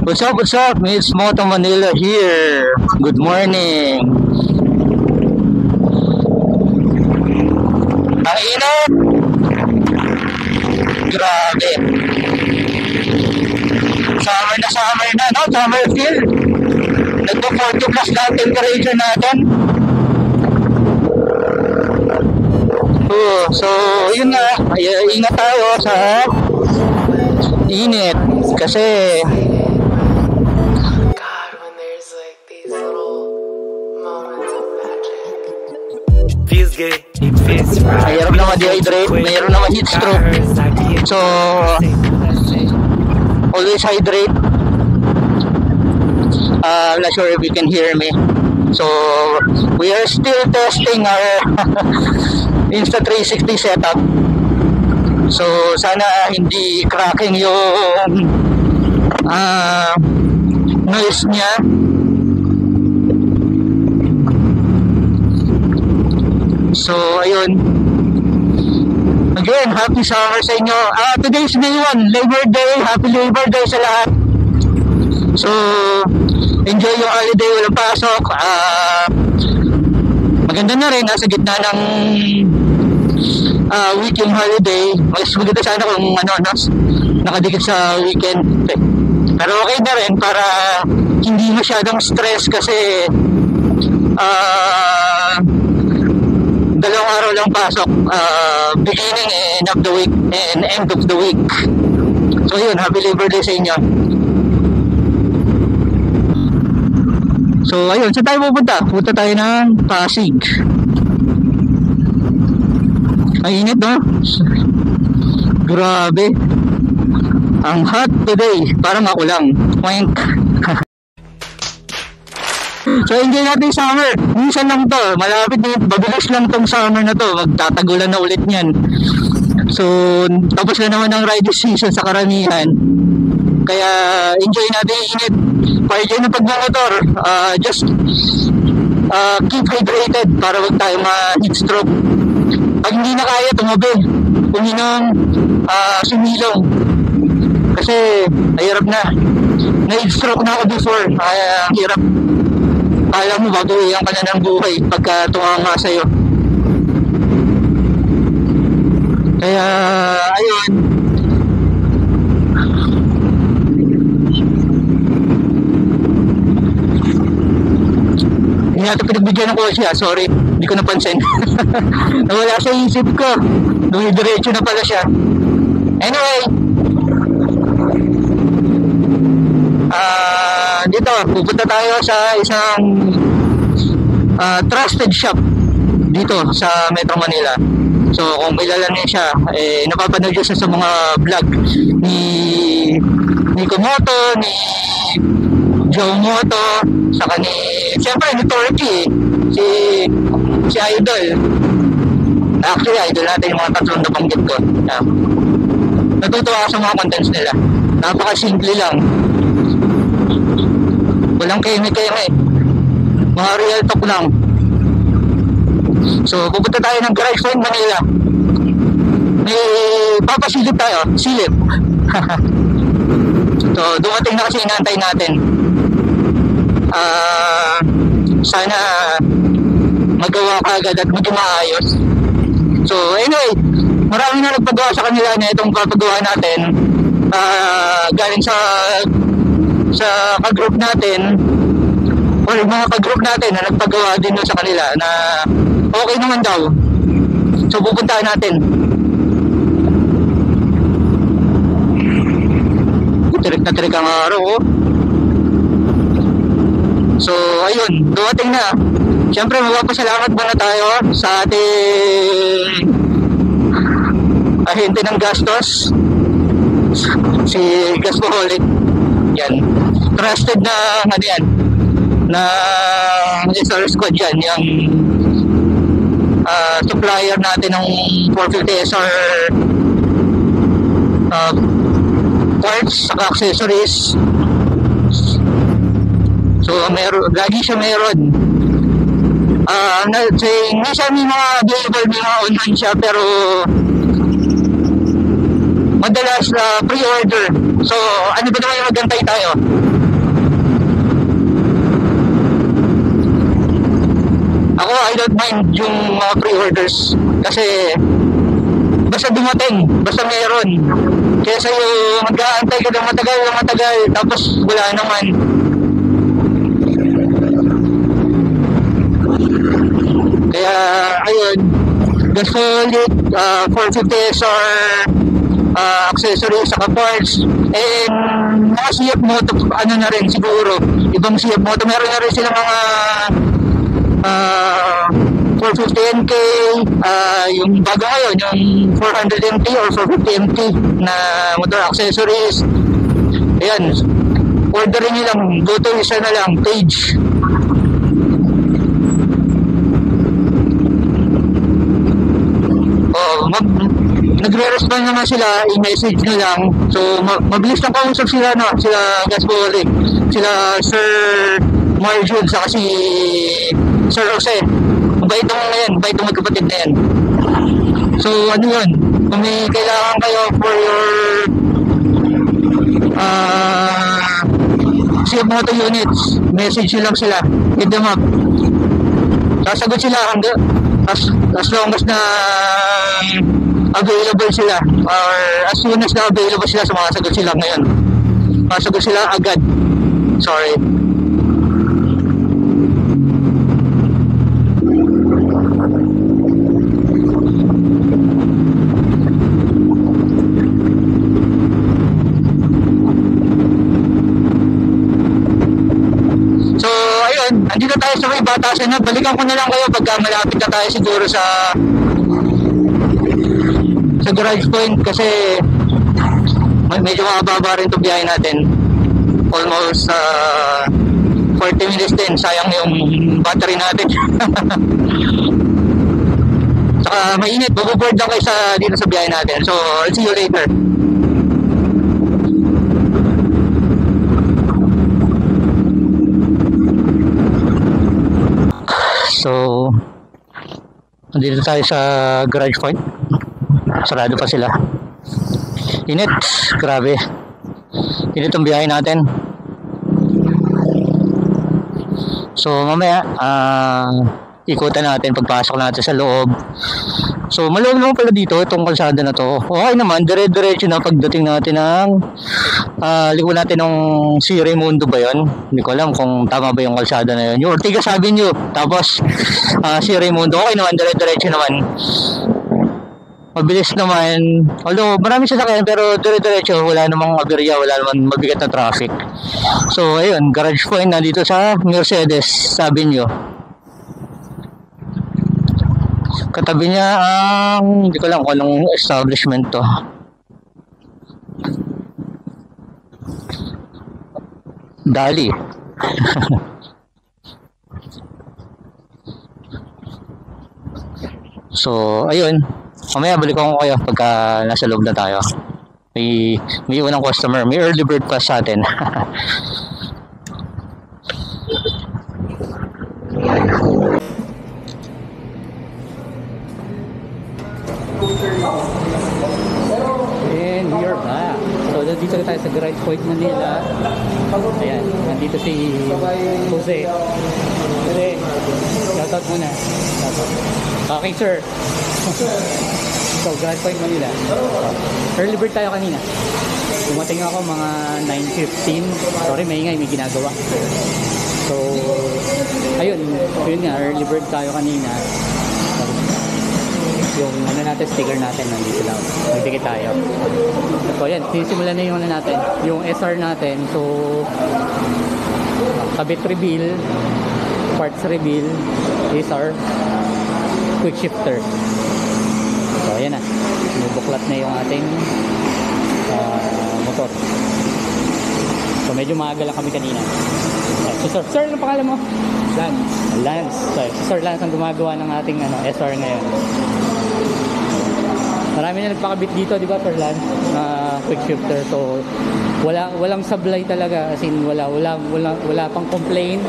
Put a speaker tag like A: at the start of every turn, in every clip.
A: What's up, what's up? It's Moto Manila here. Good morning. Ang init. Grabe. Summer na, no? Summer feel. Nagpo 40 plus na ang temperature natin. So, yun na. Ingat tayo sa init. Kasi mayroon na ma-dehydrate, mayroon na ma-heat stroke. So, always hydrate. I'm not sure if you can hear me. So, we are still testing our Insta360 setup. So, sana hindi cracking yung noise niya. So, ayun. Again, happy summer sa inyo. Today's May 1, Labor Day. Happy Labor Day sa lahat. So, enjoy yung holiday, walang pasok. Maganda na rin, nasa gitna ng weekend holiday. Mas maganda sana kung nakadikit sa weekend. Pero okay na rin para hindi masyadong stress kasi dalawang araw lang pasok, beginning and of the week and end of the week. So yun, happy Labor Day sa inyo. So ayun, saan tayo pupunta? Punta tayo ng Pasig. Ay, init, no? Grabe. Ang hot today, parang ako lang. Wank. So enjoy natin yung summer. Minsan lang to, malapit na, babilas lang tong summer na to. Magtatagulan na ulit niyan. So tapos na naman ang riding season sa karamihan. Kaya enjoy natin yung init. Para dyan ng pagmamotor, just keep hydrated para wag tayo ma-heat stroke. Pag hindi na kaya, tumabi. Uminom, sumilong. Kasi mahirap na. Na-heat stroke na ako before. Ang hirap. Kala mo baguhin ka na ng buhay pagka tumama sa'yo. Kaya ayun, hindi natin pinagbigyan ko siya. Sorry, hindi ko napansin. Nawala sa isip ko. Dumidiretso na pala siya. Anyway, dito, pupunta tayo sa isang trusted shop dito sa Metro Manila. So kung kilala niyo siya, napapanood niyo siya sa mga vlog ni Komoto, ni Joe Moto, saka siyempre ni Torky, si Idol. Actually, Idol natin yung mga tatlong nabanggit ko. Natutuwa ako sa mga contents nila. Napaka-simple lang. Walang keme-keme. Mga real talk lang. So, pupunta tayo ng Garage Point Manila. May papasilip tayo. Silip. So, dumating na kasi inantay natin. Sana magawa ka agad at maging maayos. So, anyway, marami na nagpagawa sa kanila na itong papagawa natin. Galing sa ka-group natin or mga ka-group natin na nagpagawa din sa kanila na okay naman daw. So pupuntahan natin. Tirik na tirik ang araw, oh. So ayun, dumating na. Siyempre magpapasalamat muna tayo sa ating ahente ng gastos, si Gaspoholic. Yan, trusted na yan na SR squad yan, yung supplier natin ng 450 SR parts saka accessories. So lagi siya meron. Minsan may mga available, may mga online siya, pero madalas pre-order. So ano ba naman yung magantay tayo? Ako, I don't mind yung mga pre-orders kasi basta dumating, basta meron. Kesa yung mag-aantay ka ng matagal, tapos wala naman. Kaya, ayun, the solid 450 SR accessories saka parts, and mga CF Moto, ano na rin siguro, ibang CF Moto, meron na rin sila mga 450NK, yung bago ngayon, yung 400MT or 450MT na motor accessories. Ayan, orderin nyo lang, go to isa na lang, page. Nagre-respond naman sila, i-message nyo lang. So, mabilis lang kausap sila, no? Sila Gasbolic, sila Sir Marjun, saka si Sir Jose. Mabait naman na yan, mabait ng magkapatid na yan. So, ano yun? Kung may kailangan kayo for your CF Moto units, message nyo lang sila, hit them up. Sasagot sila hanggang as long as na available sila, or as soon as na available sila, sumasagot sila ngayon. Masagot sila agad. Sorry. So, ayun, andito tayo sa may Batasan na. Balikan ko na lang kayo pagka malapit na tayo siguro sa garage point kasi medyo mababa rin itong biyahe natin. Almost 40 minutes din. Sayang yung battery natin. Saka mainit. Mabuboard lang kayo dito sa biyahe natin. So, I'll see you later. So, nandito tayo sa garage point. Sarado pa sila. Init, grabe. Init ang biyahe natin. So mamaya ikutan natin pagpasok natin sa loob. So maluwag naman pala dito itong kalsada na to. Okay naman, dire-diretso na pagdating natin ng likod natin ng si Raimundo ba yun? Hindi ko alam kung tama ba yung kalsada na yun. Yung Ortigas Avenue. Tapos si Raimundo, okay naman, dire-diretso naman. Mabilis naman. Although marami sasakyan pero dire-diretso, wala namang aberya, wala namang mabigat na traffic. So ayun, garage point nandito sa Mercedes Avenue. Katabi niya ang hindi ko lang kung anong establishment to. Dali. So ayun, mamaya balikan ko kayo pagka nasa loob na tayo. May unang customer, may early bird pa sa atin. And we are back. So dito tayo sa Garage Point Manila. Ayan, nandito si Jose. Jose, shoutout muna. Okay sir. So, Garage Point Manila. Early bird tayo kanina. Dumating ako mga 9:15. Sorry, may ginagawa. So, ayun nga, early bird tayo kanina. Yung ano natin, sticker natin, nandito lang. Magdikit tayo. So, ayan, sisimulan na yung ano natin. Yung SR natin. So, kabit reveal, parts reveal, SR, quick shifter. So ayan na, bubuklat na yung ating motor. So medyo maaga lang kami kanina. So sir, ano pangalan mo? Lance. So Sir Lance ang gumagawa ng ating SR ngayon. Marami na nagpakabit dito, di ba Sir Lance? Quick shifter. So walang sablay talaga, as in wala pang complaint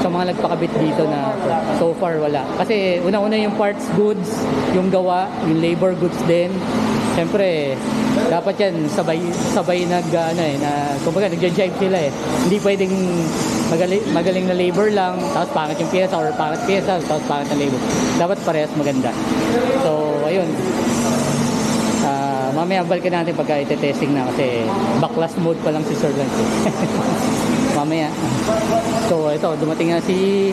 A: sa mga nagpakabit dito na so far wala. Kasi una yung parts goods, yung gawa, yung labor goods din. Siyempre,
B: Dapat yan sabay kumbaga nagja-jive sila eh. Hindi pwedeng magaling na labor lang tapos pangit yung pyesa or pangit pyesa tapos pangit na labor. Dapat parehas maganda. So ayun. Mamaya balikan natin pagka ite-testing na kasi backless mode pa lang si Sir Lance. Mamaya. So ito, dumating na si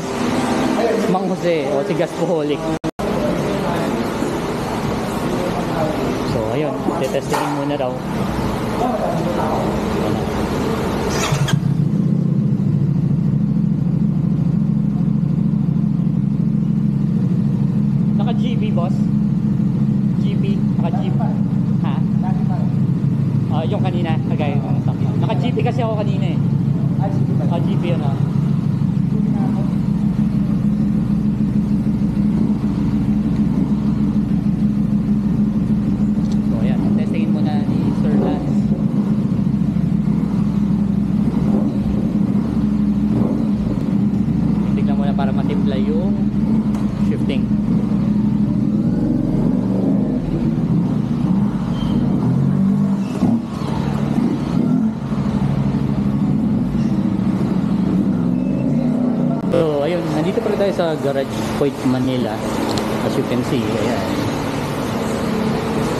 B: Mang Jose o si Gaspoholic. So ayun, ite-testing muna daw. Naka GB boss? GB? Naka GB? Ha? Yung kanina, kagaya ng naka GB kasi ako kanina eh. GB yun ah. So ayan, testingin muna ni Sir Lance. Tignan muna para matimpla yung shifting. So ayun, nandito pala tayo sa Garage Point Manila. As you can see, ayan.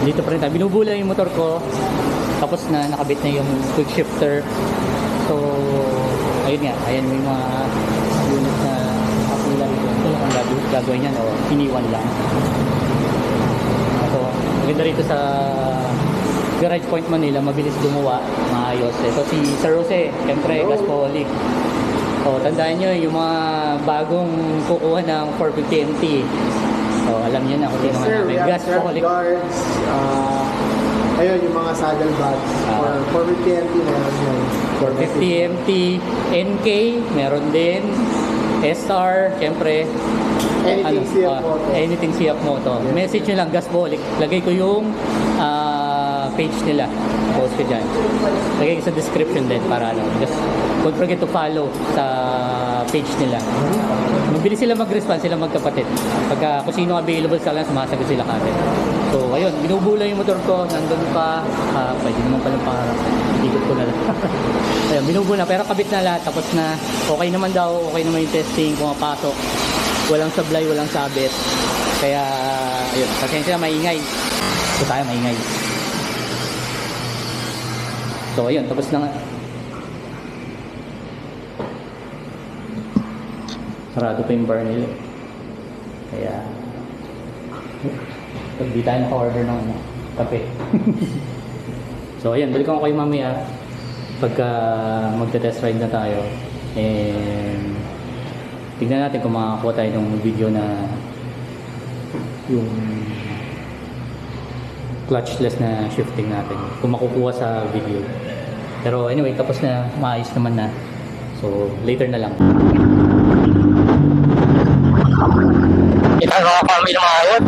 B: Dito pa rin tayo. Binubula yung motor ko. Tapos na nakabit na yung quick shifter. So ayun nga, ayan yung mga unit na kapula ito. Ang gagawin yan o iniwan lang. So maganda rito sa Garage Point Manila, mabilis gumawa, maayos. Ito si Sir Jose, siyempre Gaspoholic. So, tandaan nyo yung mga bagong kukuha ng 450 MT. So, alam nyo na kung sino nga namin. Gaspoholic.
C: Guards, ayun yung mga saddle bags. For 450 MT meron yun.
B: 450 MT, NK, meron din. SR, syempre.
C: Anything CF Moto.
B: Anything CF Moto. Yes. Message nyo lang, Gaspoholic. Lagay ko yung page nila. Post ko dyan. Lagay ko sa description din para just don't forget to follow sa page nila. Mabilis sila mag-respond, sila magkapatid. Pagka kung sino available sa lang, sumasagot sila kagad. So ayun, binubula yung motor ko, nandun pa, pwede naman palang ikot ko na lang. Ayun, binubula, pero kabit na lahat, tapos na, okay naman daw, okay naman yung testing, pumapasok. Walang sablay, walang sabit. Kaya, ayun, pasensya na maingay. So tayo maingay. So ayun, tapos na nga. Sarado pa yung bar nila. Kaya hindi tayo naka-order ng kape. So ayun, balikan ko kayo mamaya pagka magte-test ride na tayo. And tignan natin kung makakuha tayo ng video na yung clutchless na shifting natin, kung makukuha sa video. Pero anyway, tapos na, maayos naman na. So later na lang.
A: Ginagawa kami ng maayos.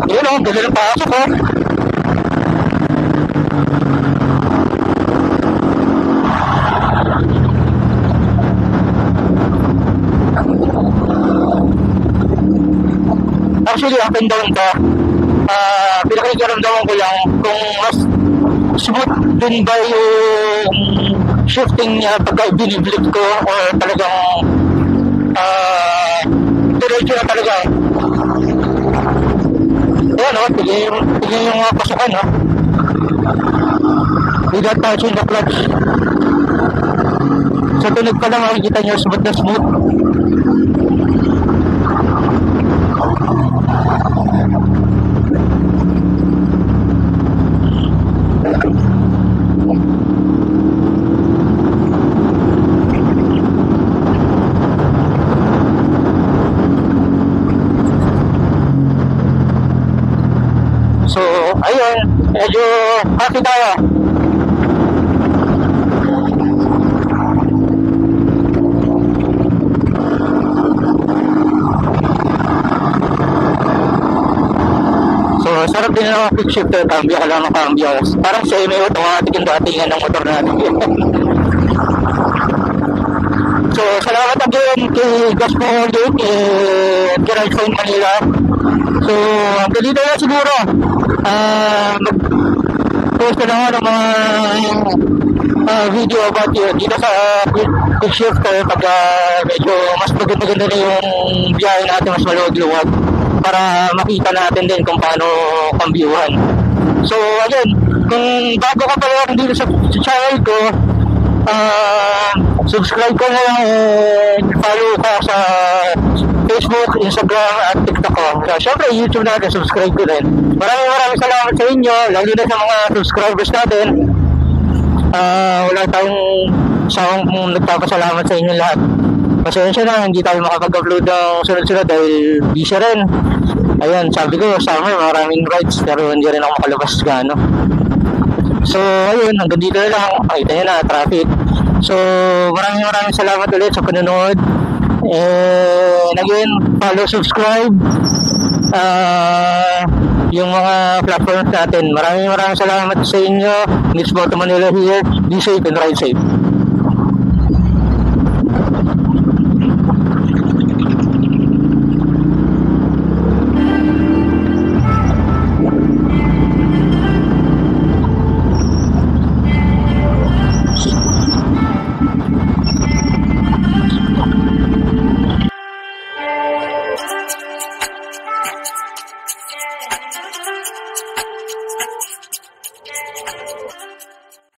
A: Yun o, dali ng pasok o. Actually, up and down ka. Pinakikaramdaman ko lang kung mas smooth din ba yung shifting niya pagka biniblip ko or talagang diretso na talaga. Ayan o, tigil yung pasukan o. Without touching the clutch. Sa tunog pa lang makikita nyo smooth na smooth. So, ayun, medyo happy tayo. So, sarap din ang quick shifter, cambio ka lang ng cambio. Parang semi-automatic yung datingan ng motor natin. So, salamat again kay Gospel and kay Ride Phone Manila. So, hanggang dito na siguro. Mag-post na lang ako ng mga video about yun dito sa quick shifter pag medyo mas maganda na yung biyahe natin, mas maluwag-luwag para makita natin din kung paano kambyuhan. So, ayun, kung bago ka pa lang dito sa channel ko, subscribe ka na lang and follow ka sa Facebook, Instagram at TikTok ko. So, syempre, YouTube natin, subscribe ko din. Maraming salamat sa inyo, lalo na sa mga subscribers natin. Wala tayong sawang nagpapasalamat sa inyo lahat. Pasensya na, hindi tayo makapag-upload ng sunod-sunod dahil busy rin. Ayun, sabi ko, summer, maraming rides, pero hindi rin ako makalabas gaano. So, ayun, hanggang dito na lang. Nakita nyo na, traffic. So, maraming salamat ulit sa panonood. And again, follow, subscribe yung mga platforms natin. Maraming salamat sa inyo. Miss Moto Manila here. Be safe and ride safe.